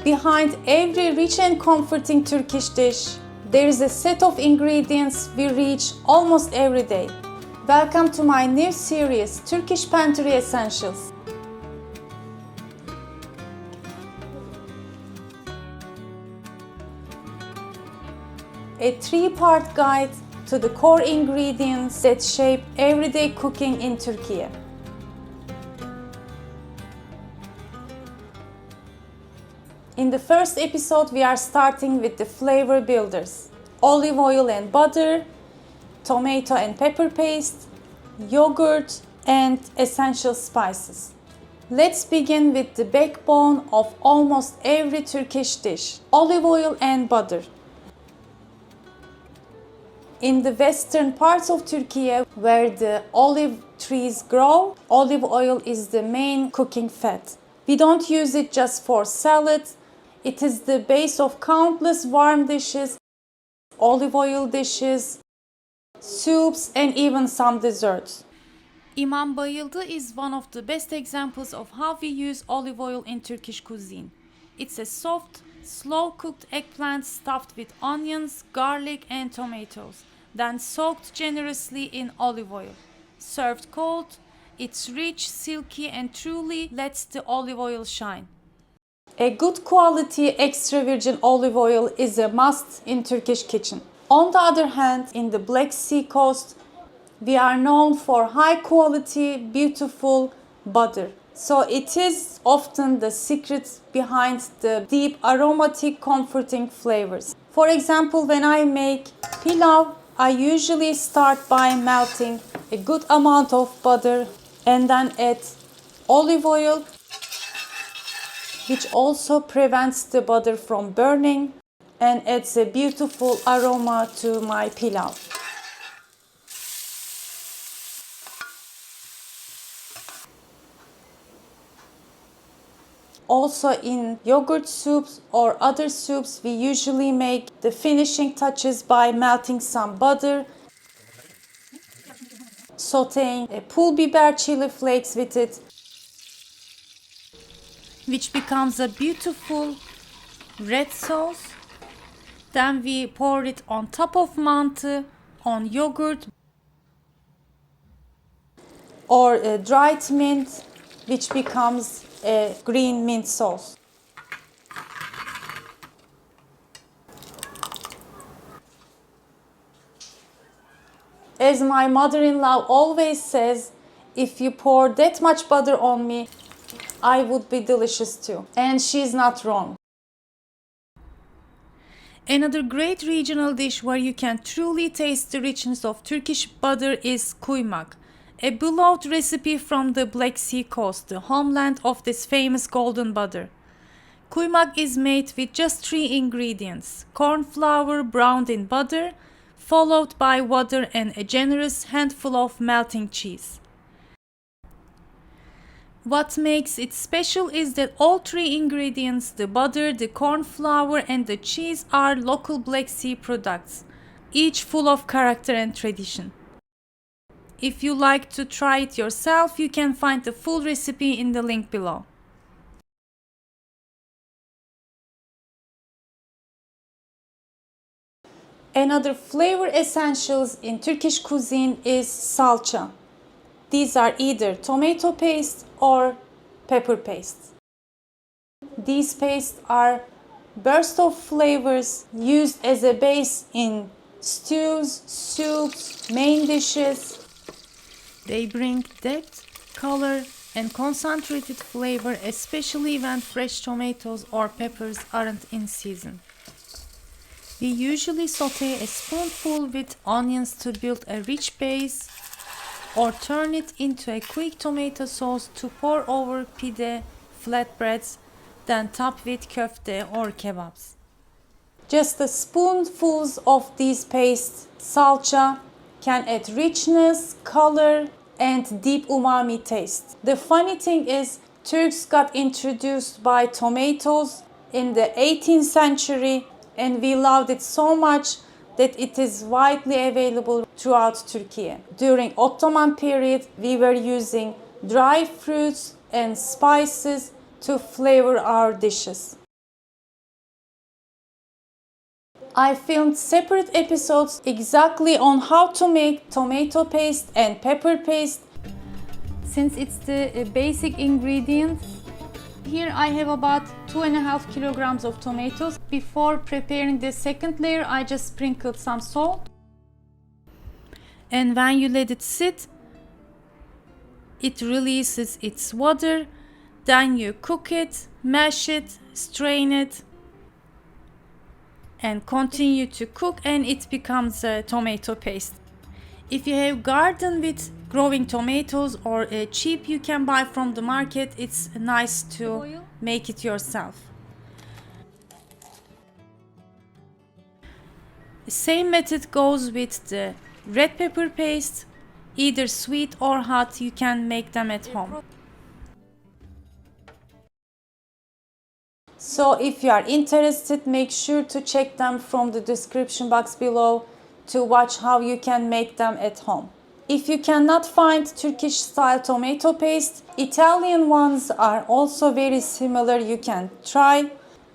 Behind every rich and comforting Turkish dish, there is a set of ingredients we reach almost every day. Welcome to my new series, Turkish Pantry Essentials. A three-part guide to the core ingredients that shape everyday cooking in Turkey. In the first episode, we are starting with the flavor builders: olive oil and butter, tomato and pepper paste, yogurt, and essential spices. Let's begin with the backbone of almost every Turkish dish: olive oil and butter. In the western parts of Turkey, where the olive trees grow, olive oil is the main cooking fat. We don't use it just for salads. It is the base of countless warm dishes, olive oil dishes, soups, and even some desserts. İmam bayıldı is one of the best examples of how we use olive oil in Turkish cuisine. It's a soft, slow-cooked eggplant stuffed with onions, garlic, and tomatoes, then soaked generously in olive oil. Served cold, it's rich, silky, and truly lets the olive oil shine. A good quality extra virgin olive oil is a must in Turkish kitchen. On the other hand, in the Black Sea coast, we are known for high quality, beautiful butter. So it is often the secret behind the deep, aromatic, comforting flavors. For example, when I make pilav, I usually start by melting a good amount of butter and then add olive oil, which also prevents the butter from burning and adds a beautiful aroma to my pilav. Also, in yogurt soups or other soups, we usually make the finishing touches by melting some butter, sauteing a pul biber chili flakes with it, which becomes a beautiful red sauce. Then we pour it on top of mantı, on yogurt, or a dried mint, which becomes a green mint sauce. As my mother-in-law always says, if you pour that much butter on me, I would be delicious too. And she's not wrong. Another great regional dish where you can truly taste the richness of Turkish butter is kuymak, a beloved recipe from the Black Sea coast, the homeland of this famous golden butter. Kuymak is made with just three ingredients: corn flour browned in butter, followed by water and a generous handful of melting cheese. What makes it special is that all three ingredients, the butter, the corn flour, and the cheese, are local Black Sea products, each full of character and tradition. If you like to try it yourself, you can find the full recipe in the link below. Another flavor essentials in Turkish cuisine is salça. These are either tomato paste or pepper paste. These pastes are bursts of flavors used as a base in stews, soups, main dishes. They bring depth, color, and concentrated flavor, especially when fresh tomatoes or peppers aren't in season. We usually saute a spoonful with onions to build a rich base, or turn it into a quick tomato sauce to pour over pide, flatbreads, then top with köfte or kebabs. Just a spoonfuls of these pastes, salça, can add richness, color, and deep umami taste. The funny thing is, Turks got introduced by tomatoes in the 18th century, and we loved it so much that it is widely available throughout Turkey. During Ottoman period, we were using dry fruits and spices to flavor our dishes. I filmed separate episodes exactly on how to make tomato paste and pepper paste. Since it's the basic ingredient, here I have about 2.5 kilograms of tomatoes. Before preparing the second layer, I just sprinkled some salt. And when you let it sit, it releases its water. Then you cook it, mash it, strain it, and continue to cook, and it becomes a tomato paste. If you have garden with growing tomatoes or cheap you can buy from the market, it's nice to make it yourself. The same method goes with the red pepper paste. Either sweet or hot, you can make them at home. So if you are interested, make sure to check them from the description box below to watch how you can make them at home. If you cannot find Turkish style tomato paste, Italian ones are also very similar, you can try.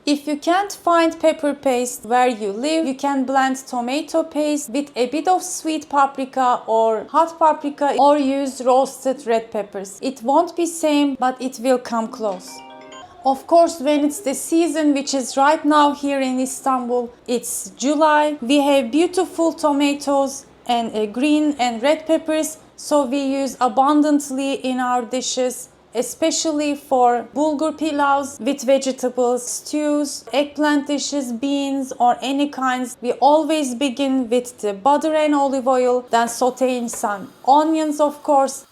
If you can't find pepper paste where you live, you can blend tomato paste with a bit of sweet paprika or hot paprika, or use roasted red peppers. It won't be same, but it will come close. Of course, when it's the season, which is right now here in Istanbul, it's July. We have beautiful tomatoes and green and red peppers, so we use abundantly in our dishes, especially for bulgur pilaus with vegetables, stews, eggplant dishes, beans, or any kinds. We always begin with the butter and olive oil, then sauteing some onions, of course.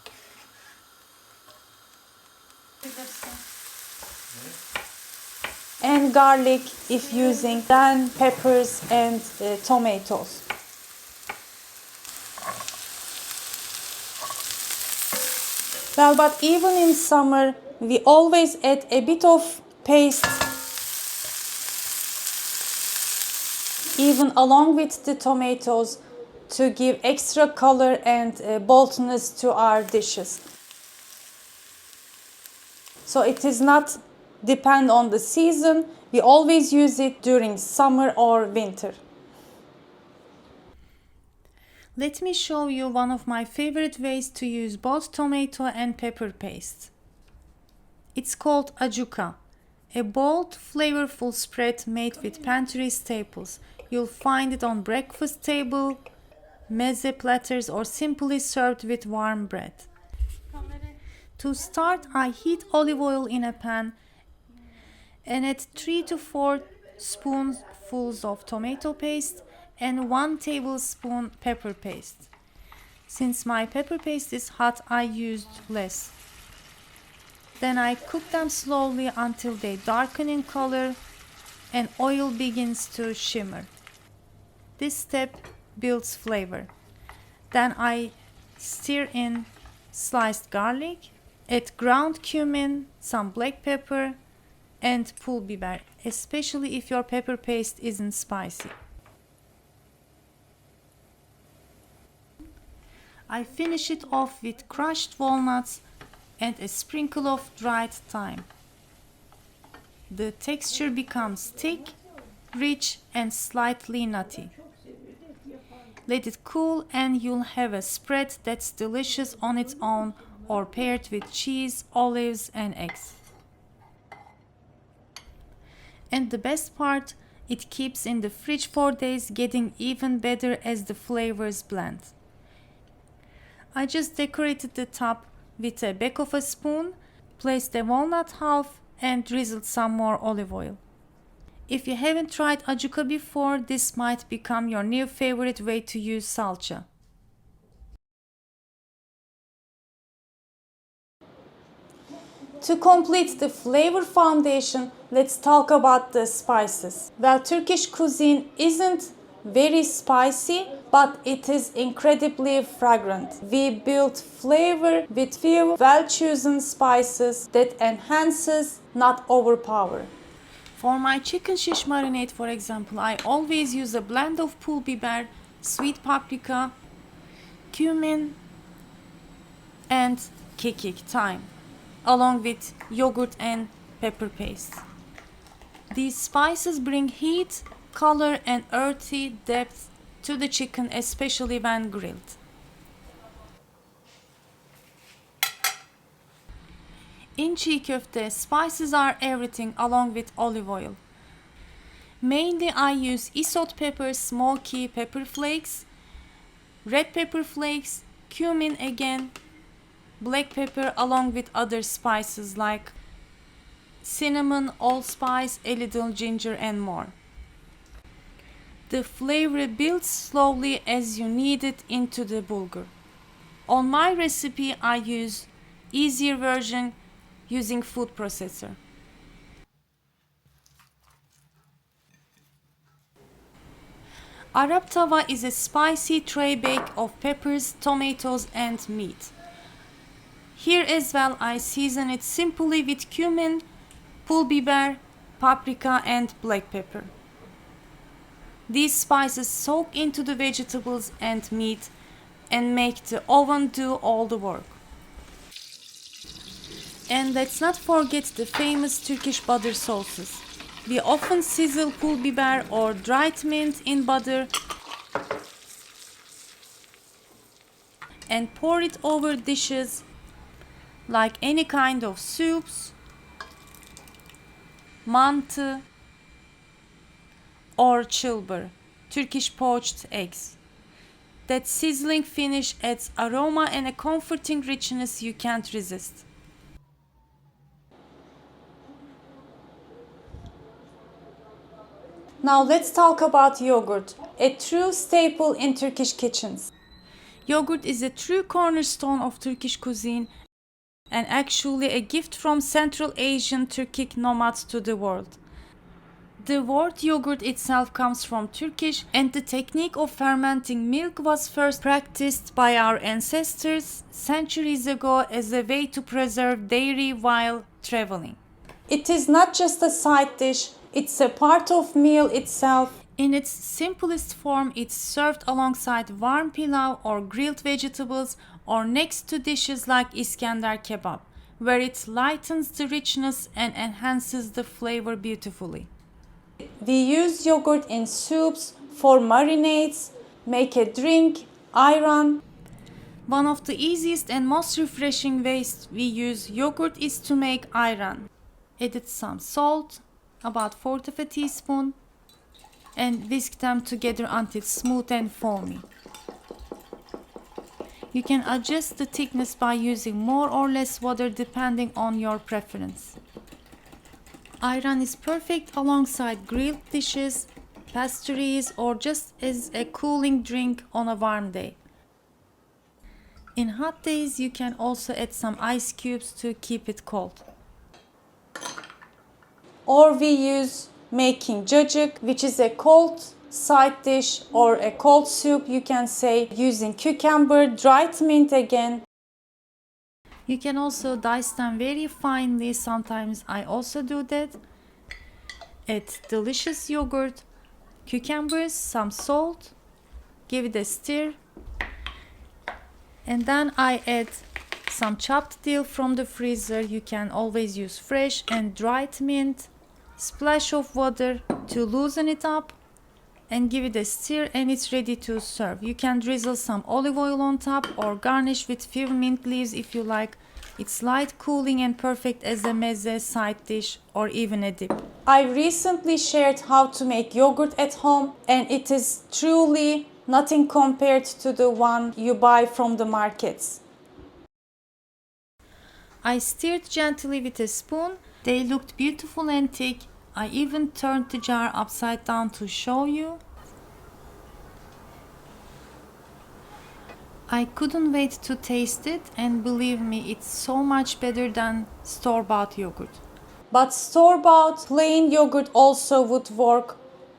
And garlic if using, then peppers and tomatoes. Well, but even in summer, we always add a bit of paste, even along with the tomatoes, to give extra color and boldness to our dishes. So it is not depend on the season. We always use it during summer or winter. Let me show you one of my favorite ways to use both tomato and pepper paste. It's called Acuka, a bold, flavorful spread made with Pantry staples. You'll find it on breakfast table, meze platters, or simply served with warm bread. To start, I heat olive oil in a pan and add 3 to 4 spoonfuls of tomato paste and 1 tablespoon pepper paste. Since my pepper paste is hot, I used less. Then I cook them slowly until they darken in color and oil begins to shimmer. This step builds flavor. Then I stir in sliced garlic, add ground cumin, some black pepper, and pul biber, especially if your pepper paste isn't spicy. I finish it off with crushed walnuts and a sprinkle of dried thyme. The texture becomes thick, rich, and slightly nutty. Let it cool and you'll have a spread that's delicious on its own or paired with cheese, olives, and eggs. And the best part, it keeps in the fridge for days, getting even better as the flavors blend. I just decorated the top with a back of a spoon, placed a walnut half, and drizzled some more olive oil. If you haven't tried Acuka before, this might become your new favorite way to use salsa. To complete the flavor foundation, let's talk about the spices. Well, Turkish cuisine isn't very spicy, but it is incredibly fragrant. We build flavor with few well-chosen spices that enhances, not overpower. For my chicken shish marinade, for example, I always use a blend of pul biber, sweet paprika, cumin, and kekik, thyme, along with yogurt and pepper paste. These spices bring heat, color and earthy depth to the chicken, especially when grilled. In çiğ köfte, spices are everything along with olive oil. Mainly I use isot pepper, smoky pepper flakes, red pepper flakes, cumin again, black pepper along with other spices like cinnamon, allspice, a little ginger and more. The flavor builds slowly as you knead it into the bulgur. On my recipe I use easier version using food processor. Arap tava is a spicy tray bake of peppers, tomatoes and meat. Here as well I season it simply with cumin, pul biber, paprika and black pepper. These spices soak into the vegetables and meat and make the oven do all the work. And let's not forget the famous Turkish butter sauces. We often sizzle pul biber or dried mint in butter and pour it over dishes like any kind of soups, mantı, or çılbır, Turkish poached eggs. That sizzling finish adds aroma and a comforting richness you can't resist. Now let's talk about yogurt, a true staple in Turkish kitchens. Yogurt is a true cornerstone of Turkish cuisine and actually a gift from Central Asian Turkic nomads to the world. The word yogurt itself comes from Turkish, and the technique of fermenting milk was first practiced by our ancestors centuries ago as a way to preserve dairy while traveling. It is not just a side dish, it's a part of meal itself. In its simplest form, it's served alongside warm pilav or grilled vegetables or next to dishes like Iskender kebab, where it lightens the richness and enhances the flavor beautifully. We use yogurt in soups, for marinades, make a drink, ayran. One of the easiest and most refreshing ways we use yogurt is to make ayran. Add some salt, about 1/4 of a teaspoon, and whisk them together until smooth and foamy. You can adjust the thickness by using more or less water depending on your preference. Ayran is perfect alongside grilled dishes, pastries, or just as a cooling drink on a warm day. In hot days, you can also add some ice cubes to keep it cold. Or we use making cacık, which is a cold side dish or a cold soup, you can say, using cucumber, dried mint again. You can also dice them very finely, sometimes I also do that. Add delicious yogurt, cucumbers, some salt, give it a stir, and then I add some chopped dill from the freezer. You can always use fresh and dried mint, splash of water to loosen it up, and give it a stir, and it's ready to serve. You can drizzle some olive oil on top or garnish with few mint leaves if you like. It's light, cooling and perfect as a meze, side dish or even a dip. I recently shared how to make yogurt at home, and it is truly nothing compared to the one you buy from the markets. I stirred gently with a spoon. They looked beautiful and thick. I even turned the jar upside down to show you. I couldn't wait to taste it, and believe me, it's so much better than store-bought yogurt. But store-bought plain yogurt also would work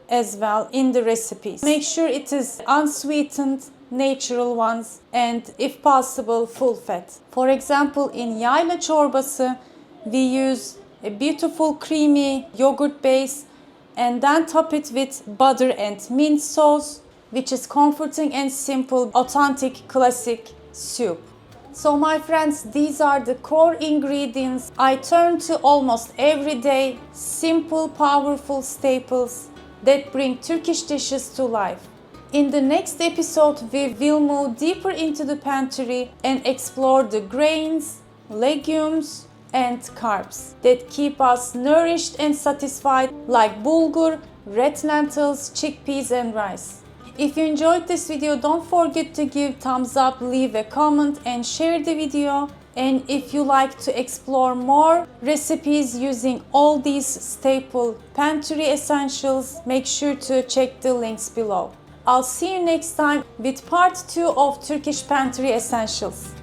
as well in the recipes. Make sure it is unsweetened, natural ones, and if possible, full fat. For example, in yayla çorbası, we use a beautiful creamy yogurt base and then top it with butter and mint sauce, which is comforting and simple, authentic, classic soup. So my friends, these are the core ingredients I turn to almost every day. Simple, powerful staples that bring Turkish dishes to life. In the next episode, we will move deeper into the pantry and explore the grains, legumes, and carbs that keep us nourished and satisfied, like bulgur, red lentils, chickpeas, and rice. If you enjoyed this video, don't forget to give thumbs up, leave a comment, and share the video. And if you like to explore more recipes using all these staple pantry essentials, make sure to check the links below. I'll see you next time with part 2 of Turkish pantry essentials.